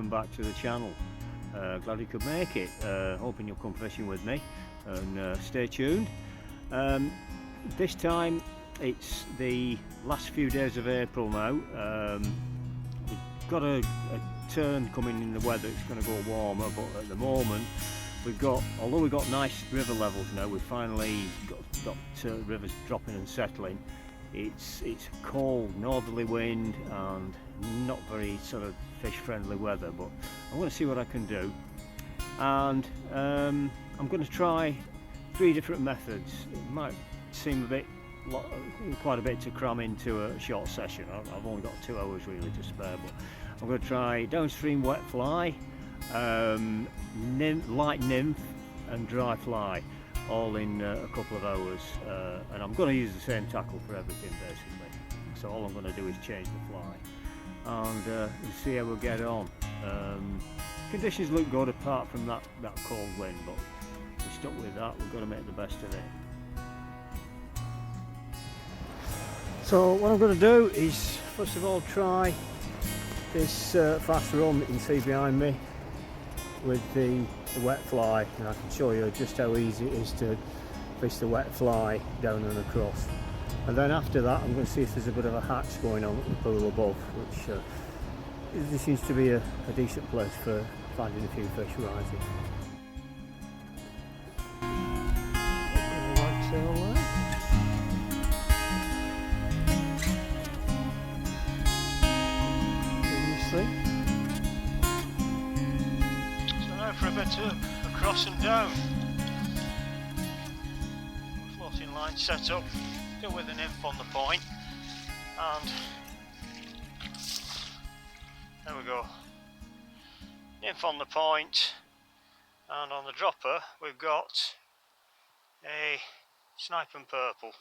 welcome back to the channel. Glad you could make it. Hoping you'll come fishing with me, and stay tuned. This time it's the last few days of April now. We've got a turn coming in the weather. It's going to go warmer, but at the moment although we've got nice river levels now, we've finally got rivers dropping and settling. It's cold northerly wind and not very sort of fish friendly weather, but I'm going to see what I can do, and I'm going to try 3 different methods. It might seem quite a bit to cram into a short session. I've only got 2 hours really to spare, but I'm going to try downstream wet fly, light nymph and dry fly, all in a couple of hours, and I'm going to use the same tackle for everything basically. So all I'm going to do is change the fly, and we'll see how we'll get on. Conditions look good apart from that cold wind, but we're stuck with that. We've got to make the best of it. So what I'm going to do is first of all try this fast run that you can see behind me with the wet fly, and I can show you just how easy it is to fish the wet fly down and across. And then after that I'm going to see if there's a bit of a hatch going on at the pool above, which this seems to be a decent place for finding a few fish rising. For a bit of across and down. Floating line set up, still with the nymph on the point, and there we go. Nymph on the point, and on the dropper we've got a snipe and purple.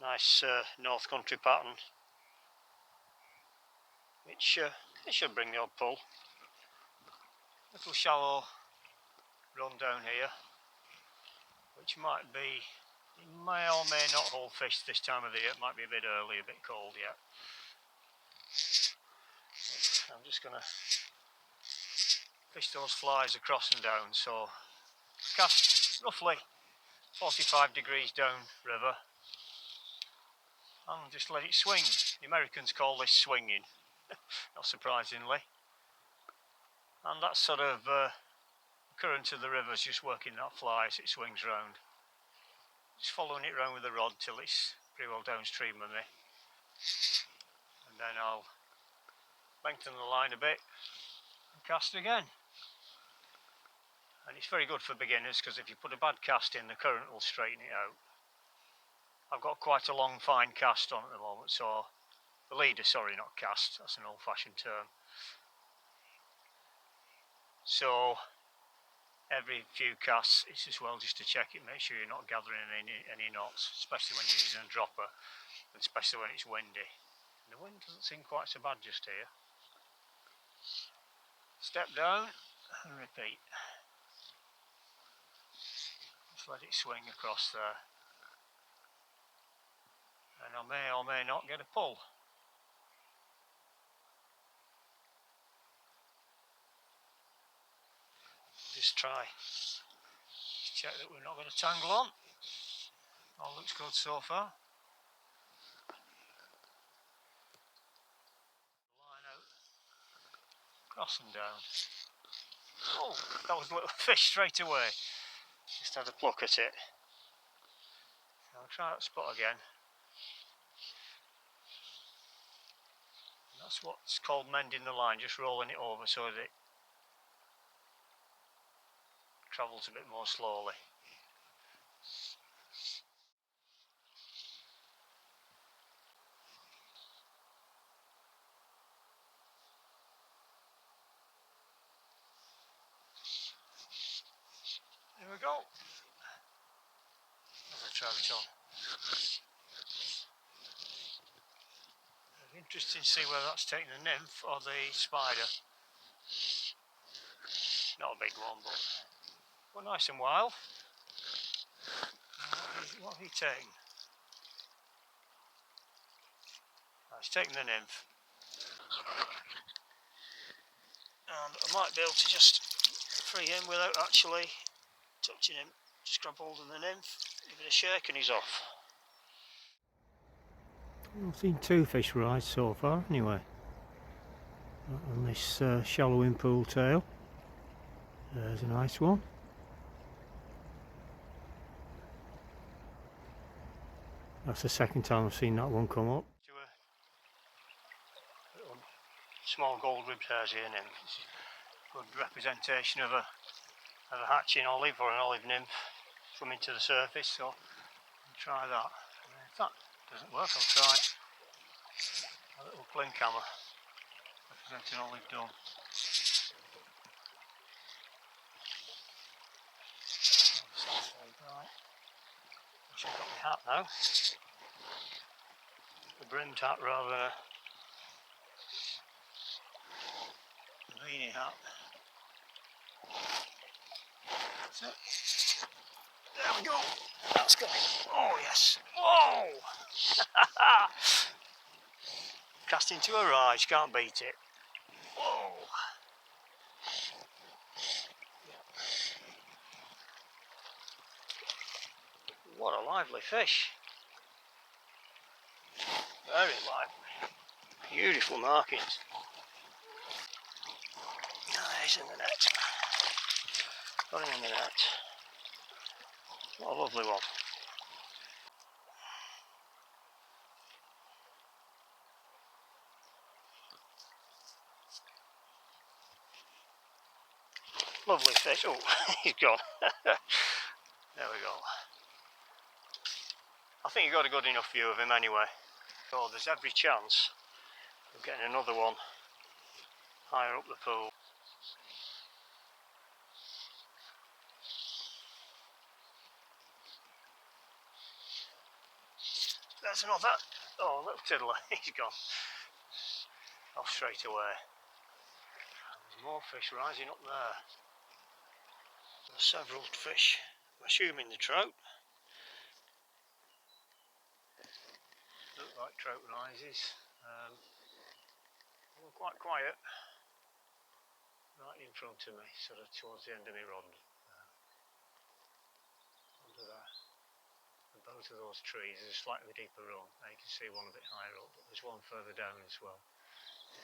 Nice North Country pattern, which it should bring the odd pull. Little shallow run down here, which may or may not hold fish this time of the year. It might be a bit early, a bit cold yet. I'm just going to fish those flies across and down. So cast roughly 45 degrees down river and just let it swing. The Americans call this swinging, not surprisingly. And that sort of current of the river's just working that fly as it swings round. Just following it round with the rod till it's pretty well downstream of me. And then I'll lengthen the line a bit and cast again. And it's very good for beginners, because if you put a bad cast in, the current will straighten it out. I've got quite a long fine cast on at the moment, so the leader, sorry, not cast, that's an old-fashioned term. So every few casts it's as well just to check it, make sure you're not gathering any knots, especially when you're using a dropper, and especially when it's windy. And the wind doesn't seem quite so bad just here. Step down and repeat. Just let it swing across there, and I may or may not get a pull. Just try, check that we're not going to tangle on. All looks good so far. Line out, cross and down. Oh, that was a little fish straight away. Just had a pluck at it. I'll try that spot again. And that's what's called mending the line, just rolling it over so that it travels a bit more slowly. There we go. As I try it on. It'll be interesting to see whether that's taking the nymph or the spider. Not a big one, but nice and wild. What have he taken? Oh, he's taken the nymph. and I might be able to just free him without actually touching him. Just grab hold of the nymph, give it a shake and he's off. I've seen 2 fish rise so far anyway on this shallow in-pool tail. There's a nice one. That's the second time I've seen that one come up. Small gold-ribbed hares here, nymph. It's a good representation of a hatching olive or an olive nymph swimming to the surface, so I'll try that. If that doesn't work, I'll try a little clean camera representing olive dome. Right. I've got my hat now. A brimmed hat rather than a beanie hat. That's it. There we go. That's going. Oh yes. Whoa! Cast into a rise, can't beat it. Whoa! What a lively fish. Very lively. Beautiful markings. Oh, he's in the net. Got him in the net. What a lovely one. Lovely fish. Oh, he's gone. There we go. I think you got a good enough view of him anyway. So there's every chance of getting another one higher up the pool. There's another. Oh, little tiddler. He's gone. Off straight away. There's more fish rising up there. There's several fish. I'm assuming the trout. Look like trout rises. They're quite quiet. Right in front of me, sort of towards the end of my rod. Under there. And both of those trees, there's a slightly deeper run. Now you can see one a bit higher up, but there's one further down as well.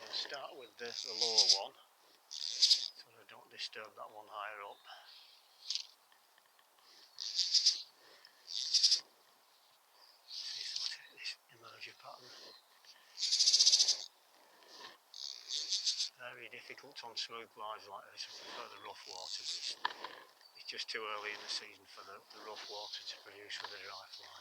I'll start with the lower one, so I don't disturb that one higher up. See if I take this emerger pattern. Very difficult on smooth glides like this. I prefer the rough water, but it's just too early in the season for the rough water to produce with a dry fly.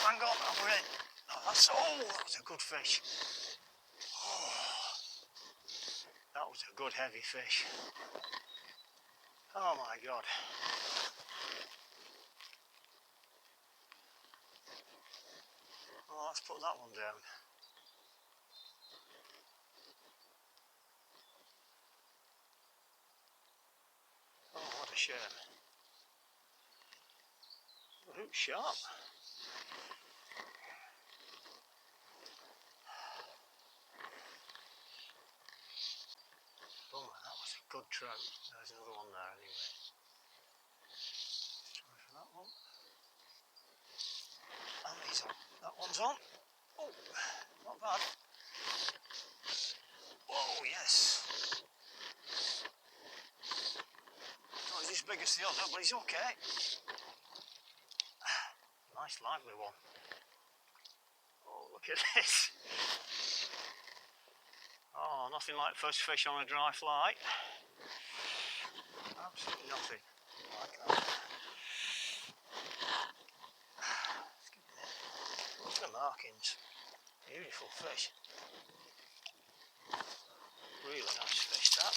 Hang on, we're in. Oh, that was a good fish. Oh, that was a good heavy fish. Oh my God. Oh, let's put that one down. Oh, what a shame. The hook's sharp. Oh, that was a good trout. There's another one there anyway. Try for that one. And he's on. That one's on. Oh, not bad. Oh, yes. Not as big as the other, but he's okay. Nice lively one. Oh, look at this. Oh, nothing like first fish on a dry fly. Absolutely nothing like that. Look at the markings. Beautiful fish. Really nice fish, that.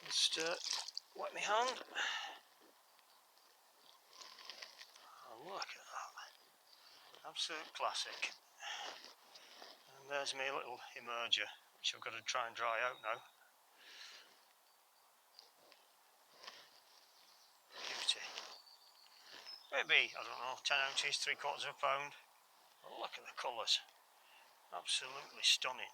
Just wet my hand. look at that. Absolute classic. And there's my little emerger, which I've got to try and dry out now. Beauty. Maybe, I don't know, 10 ounces, 3/4 of a pound. Oh, look at the colours. Absolutely stunning.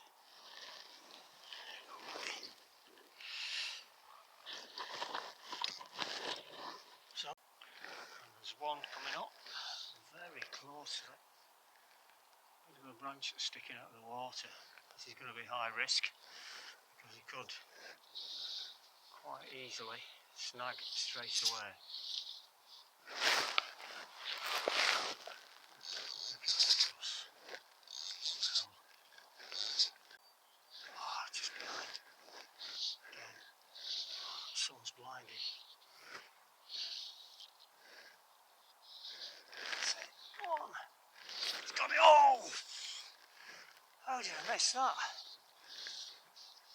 So, and there's one coming up very close to it. There's a branch that's sticking out of the water. This is going to be high risk because he could quite easily snag straight away. Just behind. Again, the sun's blinding. That's it. Go on. He's got it. Oh! How did I miss that?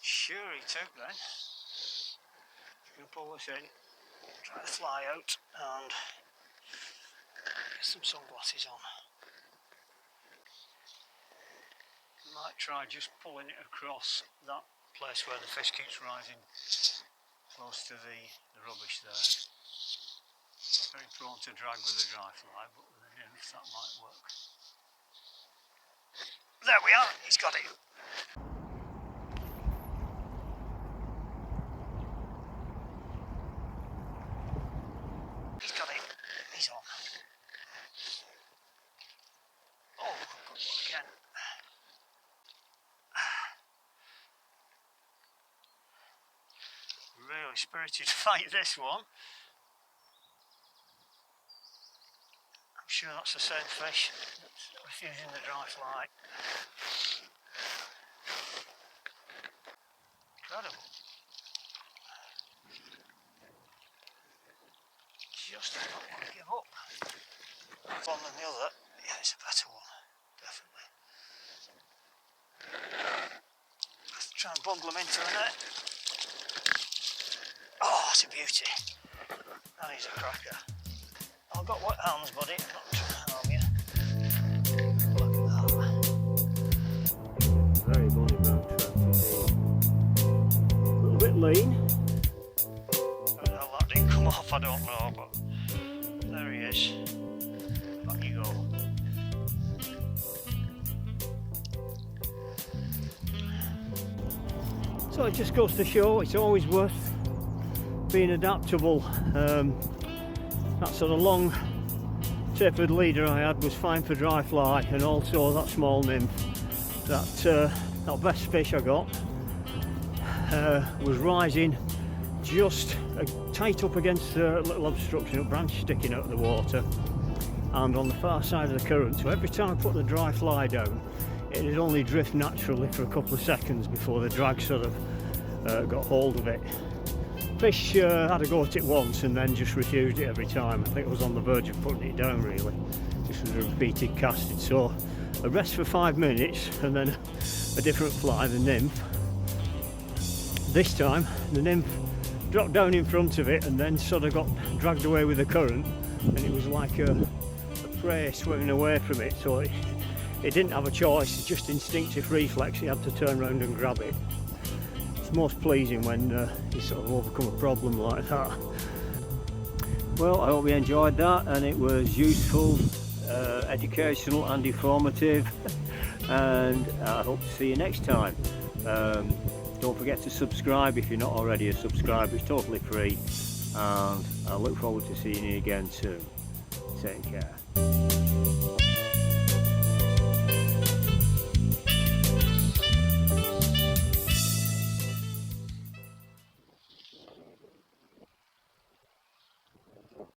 Sure he took then. Just going to pull this in, try to fly out and get some sunglasses on. Might try just pulling it across that place where the fish keeps rising close to the rubbish there. Very prone to drag with a dry fly, but with a nymph that might work. There we are, he's got it. He's got it, he's on. Oh, I've got one again. Really spirited fight, this one. I'm sure that's the same fish that's refusing the dry fly. Incredible. Just not want to give up. One than the other, yeah, it's a better one, definitely. Let's try and bundle them into the net. Oh, it's a beauty. That is a cracker. I've got wet hands, buddy. I'm not trying to harm you. Look at that. Very bony brown trout indeed. A little bit lean. How that didn't come off, I don't know, but there he is. Back you go. So it just goes to show it's always worth being adaptable. That sort of long tapered leader I had was fine for dry fly, and also that small nymph. That best fish I got was rising just tight up against a little obstruction, a branch sticking out of the water, and on the far side of the current. So every time I put the dry fly down, it would only drift naturally for a couple of seconds before the drag sort of got hold of it. Fish had a go at it once and then just refused it every time. I think I was on the verge of putting it down really, just with a repeated casting. So a rest for 5 minutes and then a different fly, the nymph. This time the nymph dropped down in front of it and then sort of got dragged away with the current, and it was like a prey swimming away from it. So it didn't have a choice, it's just instinctive reflex, it had to turn around and grab it. It's most pleasing when you sort of overcome a problem like that. Well, I hope you enjoyed that, and it was useful, educational and informative, and I hope to see you next time. Don't forget to subscribe if you're not already a subscriber, it's totally free, and I look forward to seeing you again soon. Take care.